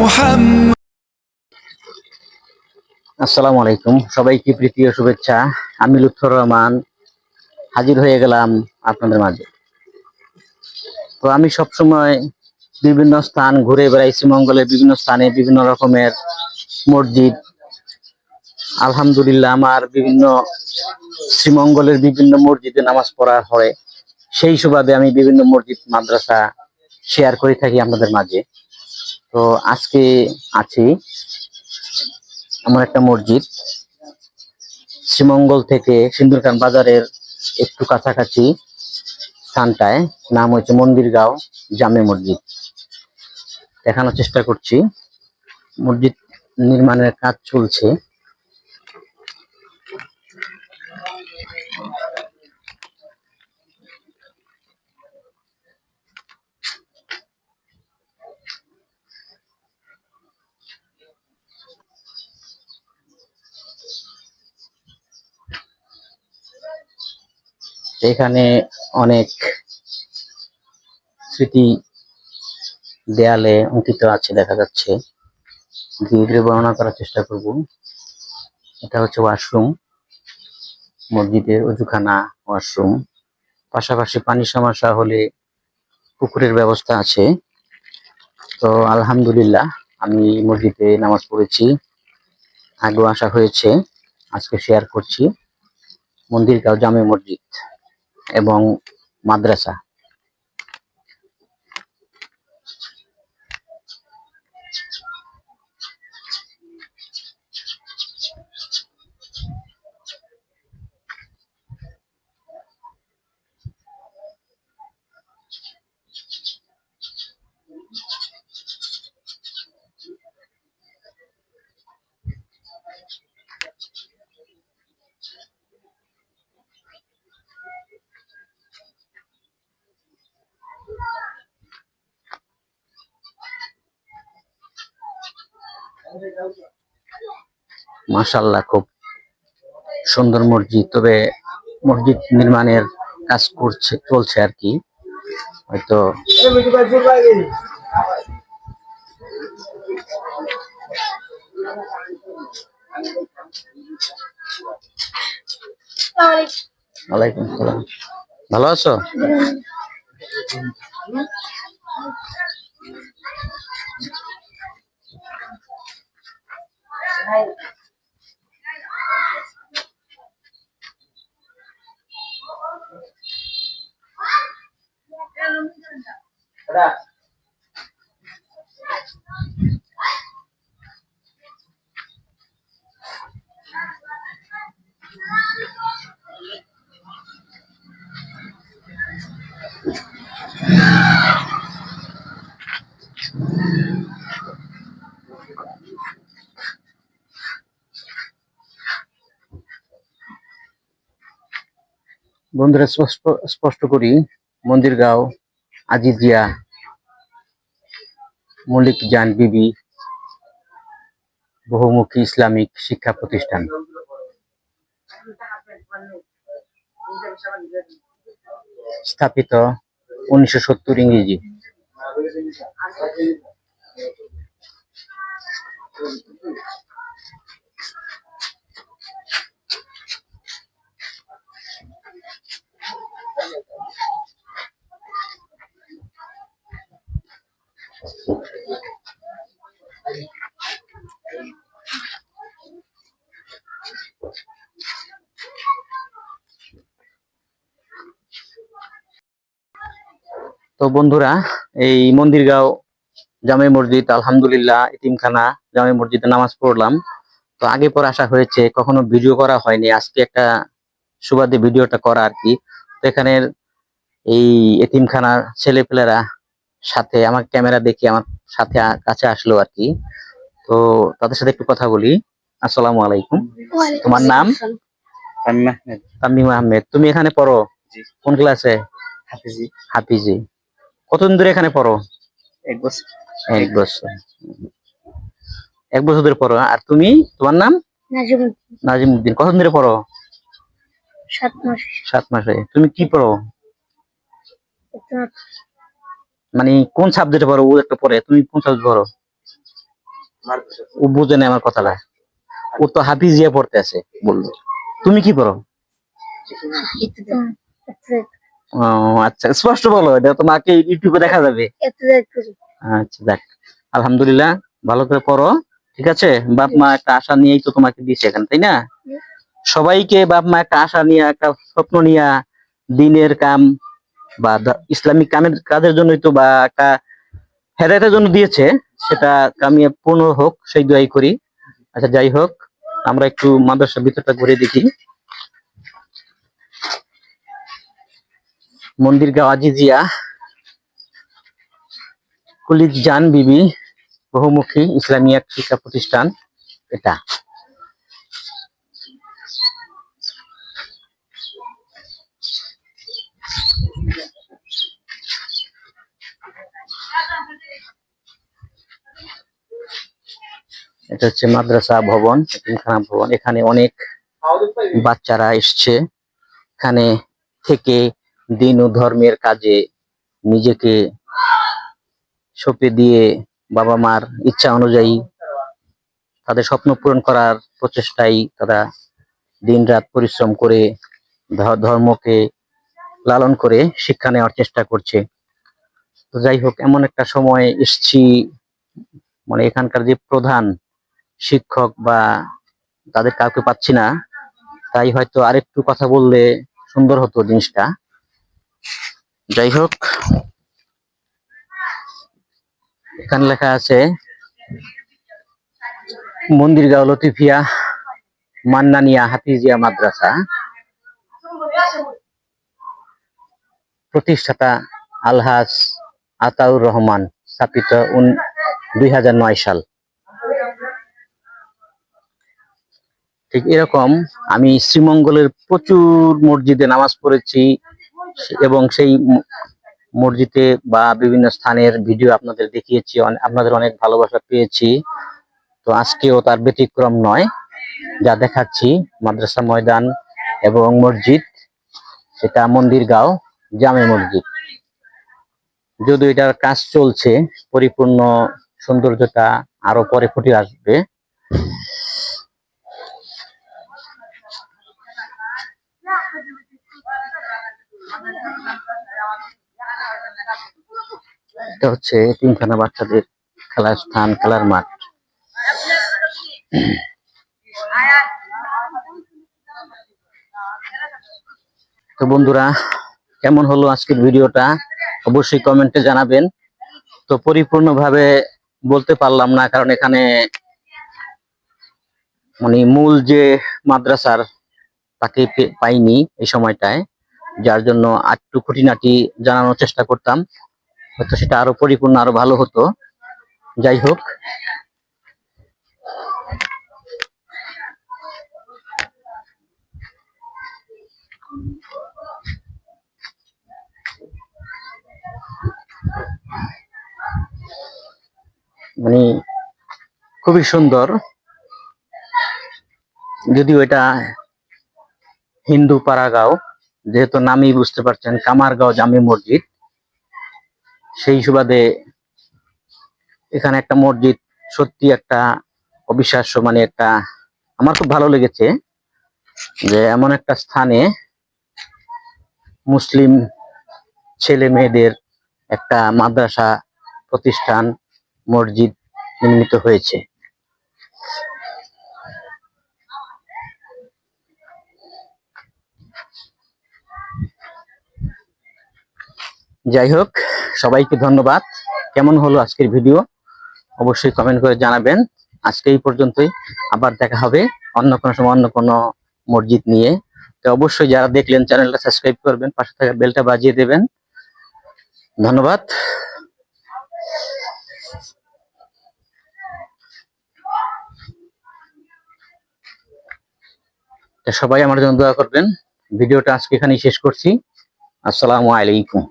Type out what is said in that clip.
محمد। আসসালামু আলাইকুম, সবাইকে প্রীতি ও শুভেচ্ছা। আমি লুৎফর রহমান হাজির হয়ে গেলাম আপনাদের মাঝে। তো আমি সবসময় বিভিন্ন স্থান ঘুরে বেড়াই, শ্রীমঙ্গলের বিভিন্ন স্থানে বিভিন্ন রকমের মসজিদ। আলহামদুলিল্লাহ, আমার বিভিন্ন শ্রীমঙ্গলের বিভিন্ন মসজিদে নামাজ পড়া হয়। সেই সুবাদে আমি বিভিন্ন মসজিদ মাদ্রাসা শেয়ার করে থাকি আপনাদের মাঝে। তো আজকে আছি এমন একটা মসজিদ, শ্রীমঙ্গল থেকে সিন্দুরখান বাজারের একটু কাছাকাছি স্থানটায়, নাম হচ্ছে মন্দিরগাঁও জামে মসজিদ। দেখানোর চেষ্টা করছি। মসজিদ নির্মাণের কাজ চলছে। এখানে অনেক স্মৃতি দেয়ালে অঙ্কিত আছে, দেখা যাচ্ছে। ধীরে ধীরে বর্ণনা করার চেষ্টা করব। এটা হচ্ছে ওয়াশরুম, মসজিদের অজুখানা, ওয়াশরুম। পাশাপাশি পানির সমস্যা হলে পুকুরের ব্যবস্থা আছে। তো আলহামদুলিল্লাহ, আমি মসজিদে নামাজ পড়েছি, আগেও আসা হয়েছে। আজকে শেয়ার করছি মন্দিরগাঁও জামে মসজিদ এবং মাদ্রাসা। মাশাআল্লাহ, খুব সুন্দর মসজিদ। তবে মসজিদ নির্মাণের কাজ চলছে আর কি, হয়তো। ওয়ালাইকুম আসসালাম, ভালো আছো? বন্ধুরা, স্পষ্ট করি, মন্দিরগাঁও আজিজিয়া মলিক জান বিবি বহুমুখী ইসলামিক শিক্ষা প্রতিষ্ঠান, স্থাপিত 1970 ইংরেজি। তো বন্ধুরা, এই মন্দিরগাঁও জামে মসজিদ, আলহামদুলিল্লাহ, এতিমখানা জামে মসজিদে নামাজ পড়লাম। তো আগে পর আসা হয়েছে, কখনো ভিডিও করা হয়নি। আজকে একটা সুবাদে ভিডিওটা করা আর কি। তো এখানের এই এতিমখানার ছেলেপেলেরা সাথে আমার ক্যামেরা দেখে আমার সাথে কাছে আসলো আর কি। তো তাদের সাথে একটু কথা বলি। আসসালামু আলাইকুম, তোমার নাম? তামিম আহমেদ। তুমি এখানে পড়ো? কোন ক্লাসে? হাফিজি। হাফিজি। কতদিন ধরে এখানে পড়ো? 1 বছর। 1 বছর। 1 বছর ধরে পড়ো। আর তুমি, তোমার নাম? নাজিমউদ্দিন। কতদিন ধরে পড়ো? 7 মাস। 7 মাসে। তুমি কি পড়ো? মানে কোন সাবজেক্টে পড়ো? ও একটা পড়ে, তুমি কোন সাবজেক্ট পড়ো? ও বুঝে না আমার কথাটা। ও তো হাফিজিয়া পড়তে আছে বললো। তুমি কি পড়ো? ও আচ্ছা, স্পষ্ট বলো, এটা তোমাকে ইউটিউবে দেখা যাবে। আচ্ছা দেখ, আলহামদুলিল্লাহ, ভালো করে পড়ো, ঠিক আছে? বাপ মা একটা আশা নিয়েই তো তোমাকে দিয়েছে এখানে, তাই না? সবাইকে বাপ মা একটা আশা নিয়ে, একটা স্বপ্ন নিয়ে দিনের কাম বা ইসলামিক কাজের জন্যই তো, বা একটা হেদায়েতের জন্য দিয়েছে, সেটা কামিয়ে পূর্ণ হোক সেই দোয়াই করি। আচ্ছা যাই হোক, আমরা একটু মাদ্রাসার ভিতরটা ঘুরে দেখি। মন্দিরগাঁও আজিজিয়া কুলিক জান বিবি বহুমুখী ইসলামী এক শিক্ষা প্রতিষ্ঠান এটা। এটা হচ্ছে মাদ্রাসা ভবন, এতিমখানা ভবন। এখানে অনেক বাচ্চারা এসছে এখানে থেকে দিন ও ধর্মের কাজে নিজেকে সঁপে দিয়ে বাবা মার ইচ্ছা অনুযায়ী তাদের স্বপ্ন পূরণ করার প্রচেষ্টায় তারা দিনরাত পরিশ্রম করে ধর্মকে লালন করে শিক্ষা নেওয়ার চেষ্টা করছে। তো যাই হোক, এমন একটা সময় এসছি, মানে এখানকার যে প্রধান শিক্ষক বা তাদের কাউকে পাচ্ছি না, তাই হয়তো আরেকটু কথা বললে সুন্দর হতো জিনিসটা। যাই হোক, এখানে লেখা আছে মন্দিরগাঁও লতিফিয়া মান্নানিয়া হাফিজিয়া মাদ্রাসা, প্রতিষ্ঠাতা আলহাজ আতাউর রহমান, স্থাপিত 2009 সাল। ঠিক এরকম আমি শ্রীমঙ্গলের প্রচুর মসজিদে নামাজ পড়েছি এবং সেই মসজিদে বা বিভিন্ন স্থানের ভিডিও আপনাদের দেখিয়েছি, আপনাদের অনেক ভালোবাসা পেয়েছি। তো আজকেও তার ব্যতিক্রম নয়। যা দেখাচ্ছি মাদ্রাসা ময়দান এবং মসজিদ, সেটা মন্দিরগাঁও জামে মসজিদ। যদিও এটার কাজ চলছে, পরিপূর্ণ সৌন্দর্যটা আরো পরে ফুটে আসবে। এটা হচ্ছে এতিমখানা বাচ্চাদের খেলার স্থান, খেলার মাঠ। তো বন্ধুরা, কেমন হলো আজকের ভিডিওটা অবশ্যই কমেন্টে জানাবেন। তো পরিপূর্ণভাবে বলতে পারলাম না, কারণ এখানে মানে মূল যে মাদ্রাসার তাকে পাইনি এই সময়টায়, যার জন্য একটু খুঁটিনাটি জানানোর চেষ্টা করতাম, হয়তো সেটা আরো পরিপূর্ণ আরো ভালো হতো। যাই হোক, মানে খুবই সুন্দর। যদিও এটা হিন্দু পাড়াগাঁও, যেহেতু নামই বুঝতে পারছেন কামারগাঁও জামে মসজিদ, সেই সুবাদে এখানে একটা মসজিদ সত্যি একটা অবিশ্বাস্য, মানে একটা আমার খুব ভালো লেগেছে যে এমন একটা স্থানে মুসলিম ছেলে মেয়েদের একটা মাদ্রাসা প্রতিষ্ঠান, মসজিদ নির্মিত হয়েছে। যাই হোক, সবাইকে ধন্যবাদ। কেমন হলো আজকের ভিডিও অবশ্যই কমেন্ট করে জানাবেন। আজকে এই পর্যন্তই, আবার দেখা হবে অন্য কোনো সময় অন্য কোনো মসজিদ নিয়ে। তো অবশ্যই যারা দেখলেন চ্যানেলটা সাবস্ক্রাইব করবেন, পাশে থাকা বেলটা বাজিয়ে দেবেন। ধন্যবাদ। সবাই আমার জন্য দোয়া করবেন। ভিডিওটা আজকে এখানেই শেষ করছি। আসসালামু আলাইকুম।